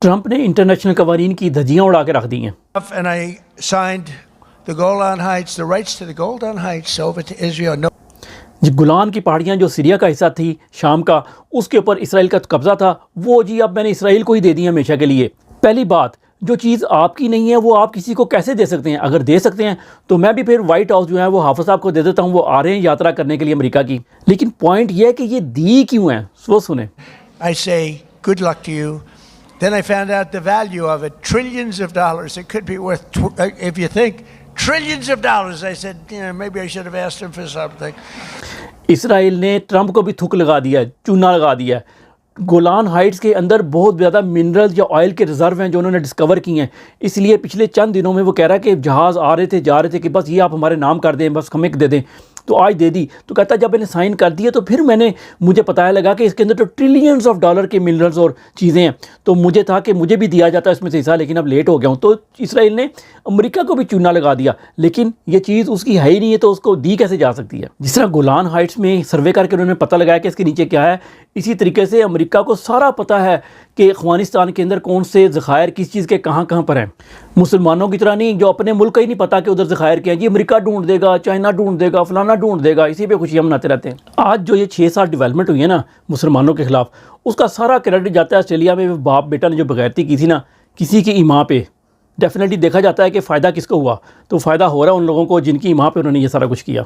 Trump ने international कवानीन की धज्जियां उड़ा के रख दी हैं। And I signed the Golan Heights, the rights to the Golan Heights over to Israel. No. गुलान की पहाड़ियाँ जो सीरिया का हिस्सा थी, शाम का, उसके ऊपर इसराइल का कब्ज़ा था, वो जी अब मैंने इसराइल को ही दे दी है हमेशा के लिए। पहली बात, जो चीज़ आपकी नहीं है वो आप किसी को कैसे दे सकते हैं? अगर दे सकते हैं तो मैं भी फिर वाइट हाउस जो है वो हाफिज़ साहब को दे देता हूँ, वो आ रहे हैं यात्रा करने के लिए अमेरिका की। लेकिन पॉइंट ये है कि ये दी क्यों है, वो सुने। I say good luck to you. Then I found out the value of it, trillions of dollars. It could be worth, if you think, trillions of dollars. I said, maybe I should have asked him for something. Israel ने Trump को भी थुक लगा दिया है, चूना लगा दिया है। गोलान हाइट्स के अंदर बहुत ज़्यादा मिनरल्स या ऑयल के रिज़र्व हैं जो उन्होंने डिस्कवर किए हैं। इसलिए पिछले चंद दिनों में वो कह रहा है कि जहाज़ आ रहे थे जा रहे थे कि बस ये आप हमारे नाम कर दें, बस हमें दे दें। तो आज दे दी। तो कहता है जब मैंने साइन कर दिया तो फिर मुझे पता लगा कि इसके अंदर तो ट्रिलियंस ऑफ डॉलर के मिनरल्स और चीज़ें हैं। तो मुझे था कि मुझे भी दिया जाता है इसमें से हिस्सा, लेकिन अब लेट हो गया हूँ। तो इसराइल ने अमेरिका को भी चूना लगा दिया, लेकिन ये चीज़ उसकी है ही नहीं है, तो उसको दी कैसे जा सकती है? जिस तरह गोलान हाइट्स में सर्वे करके उन्होंने पता लगाया कि इसके नीचे क्या है, इसी तरीके से अमेरिका को सारा पता है कि अफ़गानिस्तान के अंदर कौन से ज़खायर किस चीज़ के कहाँ कहाँ पर हैं। मुसलमानों की तरह नहीं, जो अपने मुल्क का ही नहीं पता कि उधर ज़खायर क्या है, जी अमेरिका ढूंढ देगा, चाइना ढूंढ देगा, फलाना ढूंढ देगा, इसी पे खुशियाँ मनाते रहते हैं। आज जो ये 6-7 डेवलपमेंट हुई है ना मुसलमानों के ख़िलाफ़, उसका सारा क्रेडिट जाता है ऑस्ट्रेलिया में बाप बेटा ने जो बगैरती की थी ना किसी की ईमा पे। डेफिनेटली देखा जाता है कि फ़ायदा किसको हुआ, तो फ़ायदा हो रहा है उन लोगों को जिनकी ईमा पे उन्होंने ये सारा कुछ किया।